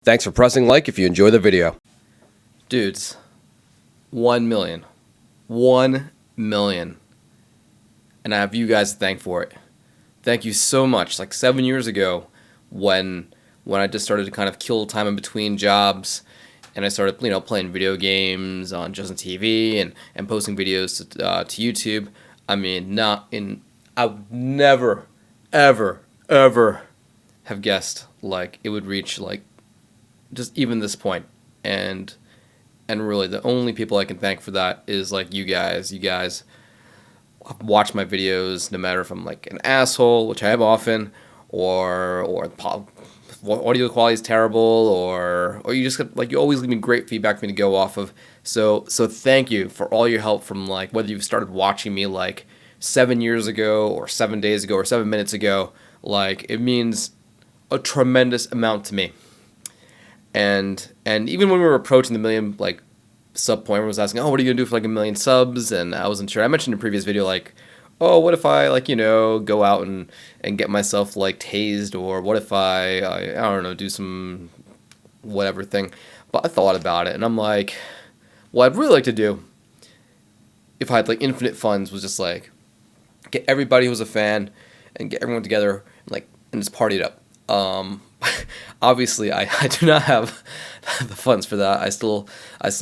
Thanks for pressing like if you enjoy the video. Dudes, 1 million. 1 million. And I have you guys to thank for it. Thank you so much. Like 7 years ago when I just started to kind of kill time in between jobs and I started, playing video games on Justin TV and posting videos to YouTube. I mean, I would never, ever, ever have guessed like it would reach like just even this point. And really the only people I can thank for that is like you guys. You guys watch my videos no matter if I'm like an asshole, which I have often, or audio quality is terrible, or you just get, like, you always give me great feedback for me to go off of. So thank you for all your help from like whether you've started watching me like 7 years ago or 7 days ago or 7 minutes ago. Like, it means a tremendous amount to me. And even when we were approaching the million like sub point, everyone was asking, oh, what are you gonna do for like 1 million subs? And I wasn't sure. I mentioned in a previous video like, oh, what if I like, go out and get myself like tased, or what if I don't know, do some whatever thing. But I thought about it and I'm like, what I'd really like to do if I had like infinite funds was just like get everybody who was a fan and get everyone together and just party it up. Obviously I do not have the funds for that. I still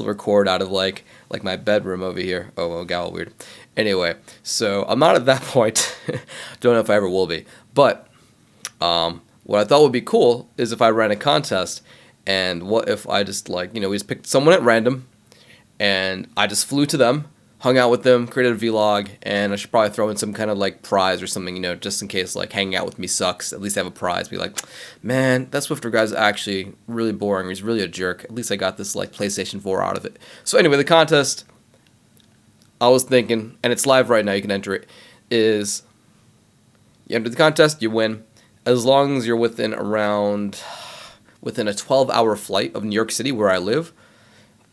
record out of like my bedroom over here. Oh, well, got all weird. Anyway, so I'm not at that point. Don't know if I ever will be. But what I thought would be cool is if I ran a contest, and what if I just we just picked someone at random and I just flew to them, hung out with them, created a vlog, and I should probably throw in some kind of like prize or something, just in case like hanging out with me sucks. At least I have a prize. Be like, man, that Swiftor guy's actually really boring. He's really a jerk. At least I got this like PlayStation 4 out of it. So anyway, the contest, I was thinking, and it's live right now, you can enter it, is you enter the contest, you win. As long as you're within a 12-hour flight of New York City where I live,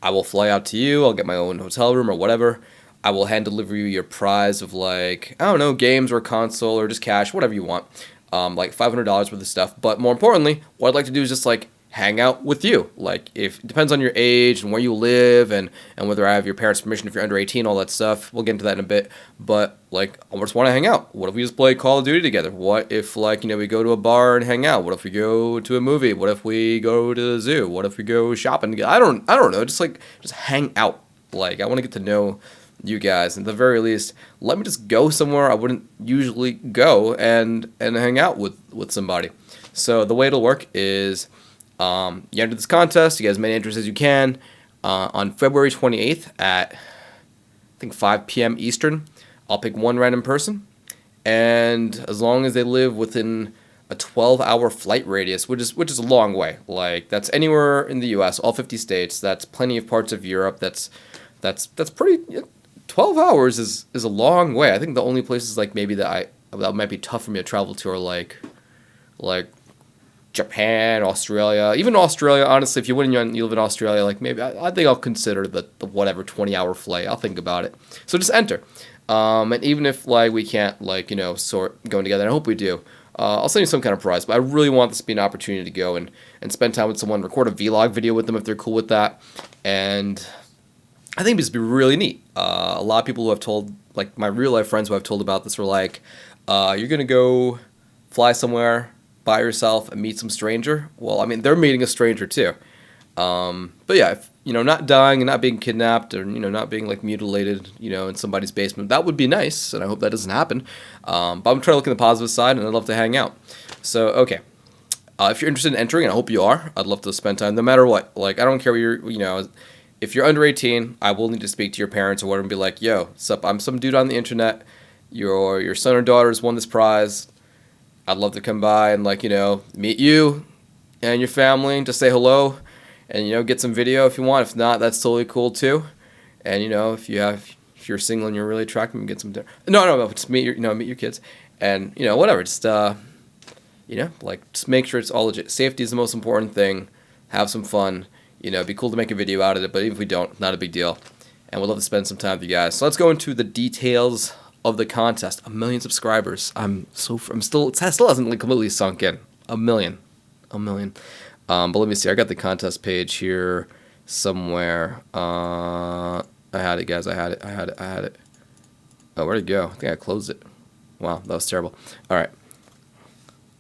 I will fly out to you. I'll get my own hotel room or whatever. I will hand deliver you your prize of like, I don't know, games or console or just cash, whatever you want. Like $500 worth of stuff. But more importantly, what I'd like to do is just like hang out with you. Like, if it depends on your age and where you live and whether I have your parents' permission if you're under 18, all that stuff. We'll get into that in a bit. But like, I just want to hang out. What if we just play Call of Duty together? What if we go to a bar and hang out? What if we go to a movie? What if we go to the zoo? What if we go shopping together? I don't know. Just hang out. Like, I want to get to know you guys. At the very least, let me just go somewhere I wouldn't usually go and hang out with somebody. So the way it'll work is you enter this contest, you get as many entries as you can. On February 28th at I think 5 p.m. Eastern, I'll pick one random person, and as long as they live within a 12-hour flight radius, which is a long way. Like, that's anywhere in the U.S., all 50 states. That's plenty of parts of Europe. That's pretty. 12 hours is a long way. I think the only places like maybe that might be tough for me to travel to are like Japan, Australia. Even Australia, honestly, if you win and you live in Australia, like maybe I think I'll consider the whatever 20-hour flight. I'll think about it. So just enter. And even if like we can't sort going together, and I hope we do, I'll send you some kind of prize. But I really want this to be an opportunity to go and spend time with someone, record a vlog video with them if they're cool with that, and I think this would be really neat. A lot of people who have told, like my real life friends who I've told about this, were like, you're going to go fly somewhere by yourself and meet some stranger. Well, I mean, they're meeting a stranger too. But yeah, if, not dying and not being kidnapped or, not being like mutilated, in somebody's basement, that would be nice. And I hope that doesn't happen. But I'm trying to look at the positive side, and I'd love to hang out. So, okay. If you're interested in entering, and I hope you are, I'd love to spend time no matter what. Like, I don't care where you're, if you're under 18, I will need to speak to your parents or whatever and be like, yo, sup, I'm some dude on the internet. Your son or daughter's won this prize. I'd love to come by and meet you and your family and just say hello and, get some video if you want. If not, that's totally cool too. And, if you're single and you're really attractive, you can get some dinner. No, just meet your kids and, whatever. Just, just make sure it's all legit. Safety is the most important thing. Have some fun. It'd be cool to make a video out of it, but even if we don't, not a big deal. And we'd love to spend some time with you guys. So let's go into the details of the contest. 1 million subscribers. It still hasn't completely sunk in. 1 million. But let me see. I got the contest page here somewhere. I had it, guys. I had it. Oh, where'd it go? I think I closed it. Wow, that was terrible. All right.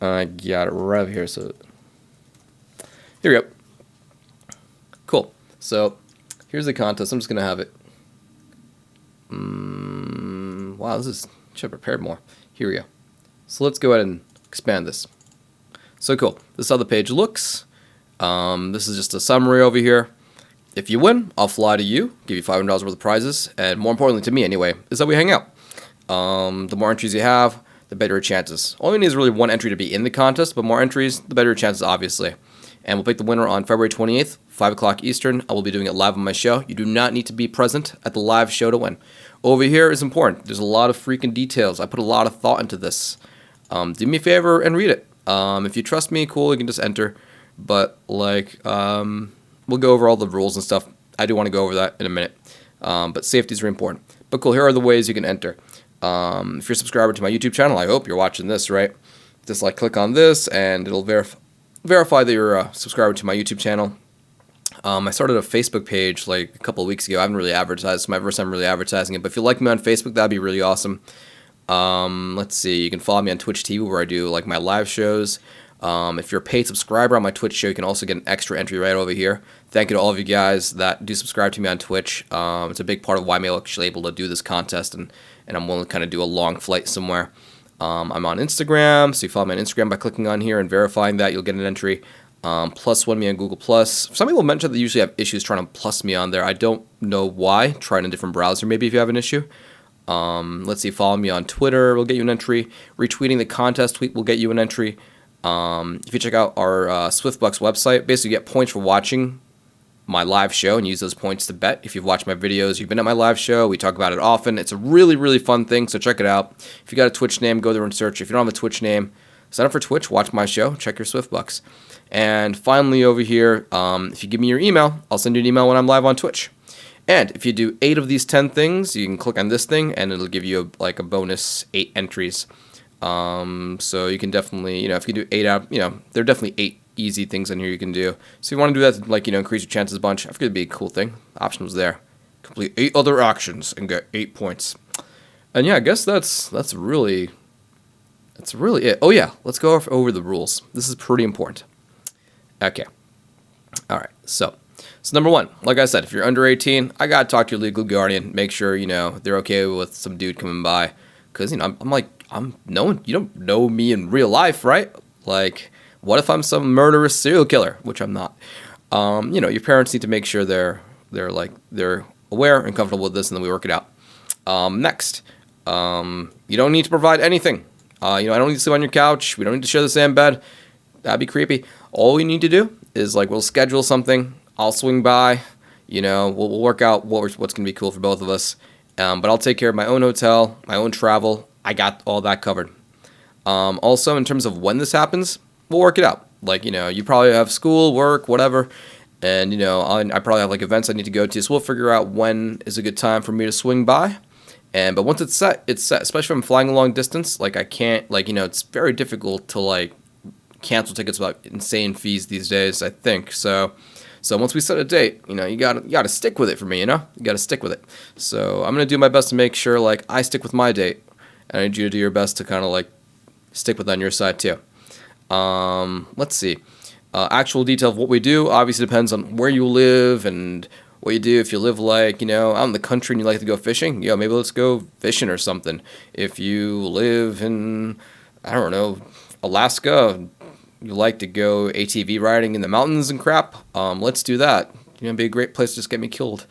I got it right over here. So here we go. Cool. So here's the contest. I'm just going to have it. Wow, should have prepared more. Here we go. So let's go ahead and expand this. So cool. This is how the page looks. This is just a summary over here. If you win, I'll fly to you, give you $500 worth of prizes, and more importantly to me anyway, is that we hang out. The more entries you have, the better your chances. All you need is really one entry to be in the contest, but more entries, the better your chances, obviously. And we'll pick the winner on February 28th, 5 o'clock Eastern. I will be doing it live on my show. You do not need to be present at the live show to win. Over here is important. There's a lot of freaking details. I put a lot of thought into this. Do me a favor and read it. If you trust me, cool, you can just enter. But, like, we'll go over all the rules and stuff. I do want to go over that in a minute. But safety is very important. But cool, here are the ways you can enter. If you're a subscriber to my YouTube channel, I hope you're watching this, right? Just, like, click on this, and it'll verify that you're a subscriber to my YouTube channel. I started a Facebook page like a couple of weeks ago. I haven't really advertised. It's my first time really advertising it. But if you like me on Facebook, that'd be really awesome. Let's see. You can follow me on Twitch TV where I do like my live shows. If you're a paid subscriber on my Twitch show, you can also get an extra entry right over here. Thank you to all of you guys that do subscribe to me on Twitch. It's a big part of why I'm actually able to do this contest, and I'm willing to kind of do a long flight somewhere. I'm on Instagram, so you follow me on Instagram by clicking on here and verifying that. You'll get an entry. Plus one me on Google+. Some people mention that they usually have issues trying to plus me on there. I don't know why. Try it in a different browser maybe if you have an issue. Let's see, follow me on Twitter will get you an entry. Retweeting the contest tweet will get you an entry. If you check out our Swiftbucks website, basically you get points for watching my live show and use those points to bet. If you've watched my videos, you've been at my live show, we talk about it often. It's a really, really fun thing, so check it out. If you got a Twitch name, go there and search. If you don't have a Twitch name, sign up for Twitch, watch my show, check your Swiftbucks. And finally over here, if you give me your email, I'll send you an email when I'm live on Twitch. And if you do 8 of these 10 things, you can click on this thing, and it'll give you a bonus 8 entries. So you can definitely, if you do 8 out, there are definitely 8 easy things in here you can do. So if you want to do that to, increase your chances a bunch, I figured it'd be a cool thing. The option was there. Complete 8 other actions and get 8 points. And yeah, I guess that's really it. Oh yeah, let's go over the rules. This is pretty important. Okay. All right. So number 1, like I said, if you're under 18, I gotta talk to your legal guardian. Make sure they're okay with some dude coming by, because you don't know me in real life, right? Like, what if I'm some murderous serial killer, which I'm not? Your parents need to make sure they're aware and comfortable with this, and then we work it out. Next, you don't need to provide anything. I don't need to sleep on your couch. We don't need to share the same bed. That'd be creepy. All we need to do is we'll schedule something. I'll swing by. We'll work out what's going to be cool for both of us. But I'll take care of my own hotel, my own travel. I got all that covered. Also, in terms of when this happens, we'll work it out. You probably have school, work, whatever. And, I probably have events I need to go to. So we'll figure out when is a good time for me to swing by. But once it's set, especially if I'm flying a long distance. I can't, it's very difficult to, cancel tickets without insane fees these days, I think. So once we set a date, you gotta stick with it for me, You gotta stick with it. So I'm gonna do my best to make sure, I stick with my date. And I need you to do your best to kind of, stick with it on your side, too. Let's see. Actual detail of what we do obviously depends on where you live and what you do. If you live out in the country and you like to go fishing, maybe let's go fishing or something. If you live in, I don't know, Alaska, you like to go ATV riding in the mountains and crap, let's do that. It'd be a great place to just get me killed.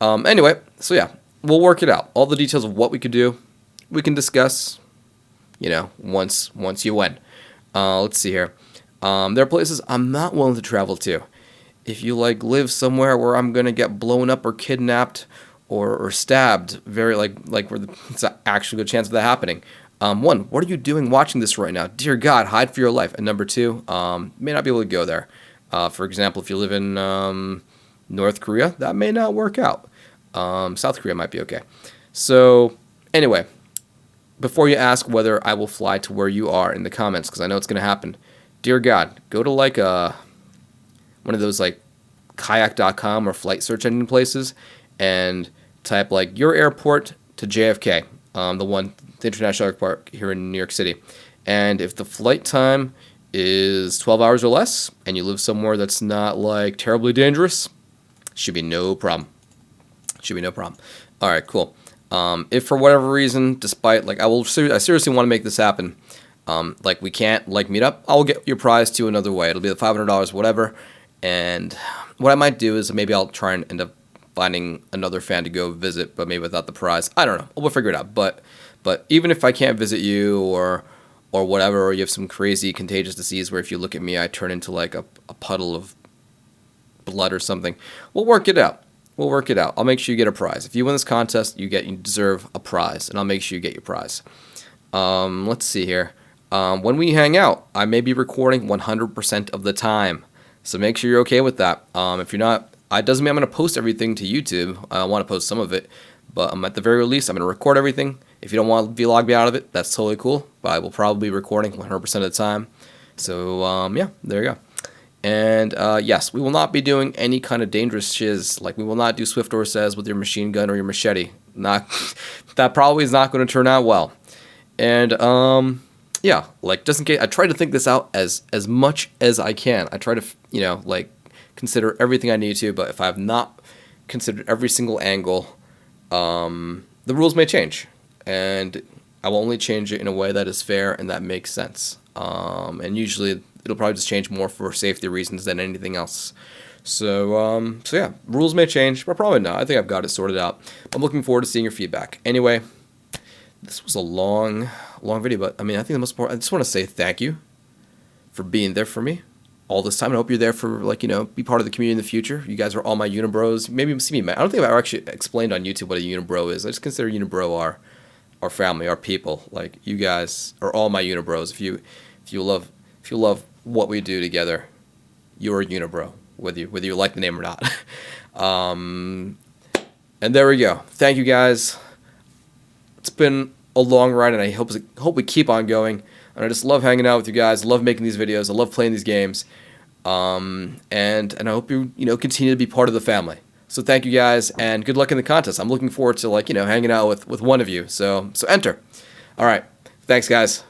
Anyway, so yeah, we'll work it out. All the details of what we could do, we can discuss, once you win. Let's see here. There are places I'm not willing to travel to. If you live somewhere where I'm gonna get blown up or kidnapped or stabbed, very where it's an actual good chance of that happening. 1, what are you doing watching this right now? Dear God, hide for your life. And number 2, may not be able to go there. For example, if you live in North Korea, that may not work out. South Korea might be okay. So anyway, before you ask whether I will fly to where you are in the comments, because I know it's going to happen, dear God, go to one of those like kayak.com or flight search engine places, and type like your airport to JFK, the international airport here in New York City. And if the flight time is 12 hours or less, and you live somewhere that's not like terribly dangerous, should be no problem. Should be no problem. All right, cool. If for whatever reason, despite like I seriously want to make this happen, like we can't like meet up, I'll get your prize to another way. It'll be the $500, whatever. And what I might do is maybe I'll try and end up finding another fan to go visit, but maybe without the prize. I don't know. We'll figure it out. But even if I can't visit you or whatever, or you have some crazy contagious disease where if you look at me I turn into like a puddle of blood or something, we'll work it out. We'll work it out. I'll make sure you get a prize. If you win this contest, you deserve a prize, and I'll make sure you get your prize. Let's see here. When we hang out, I may be recording 100% of the time, so make sure you're okay with that. If you're not, it doesn't mean I'm going to post everything to YouTube. I want to post some of it, but at the very least, I'm going to record everything. If you don't want to vlog me out of it, that's totally cool, but I will probably be recording 100% of the time. So, yeah, there you go. And, yes, we will not be doing any kind of dangerous shiz. Like, we will not do Swiftor Says with your machine gun or your machete. That probably is not going to turn out well. And, yeah, like, just in case, I try to think this out as much as I can. I try to, like, consider everything I need to, but if I have not considered every single angle, the rules may change. And I will only change it in a way that is fair and that makes sense. And usually it'll probably just change more for safety reasons than anything else. So yeah, rules may change, but probably not. I think I've got it sorted out. I'm looking forward to seeing your feedback. Anyway, this was a long video, but I mean, I think the most important, I just want to say thank you for being there for me all this time. I hope you're there for, like, be part of the community in the future. You guys are all my unibros. Maybe see me, man. I don't think I've ever actually explained on YouTube what a unibro is. I just consider unibro our family, our people. Like, you guys are all my unibros. If you love what we do together, you're a unibro, whether you like the name or not. And there we go. Thank you guys. It's been a long ride, and I hope we keep on going. And I just love hanging out with you guys. I love making these videos. I love playing these games. And I hope you continue to be part of the family. So thank you guys, and good luck in the contest. I'm looking forward to hanging out with one of you. So enter. All right. Thanks, guys.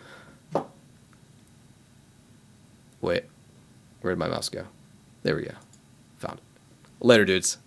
Wait. Where did my mouse go? There we go. Found it. Later, dudes.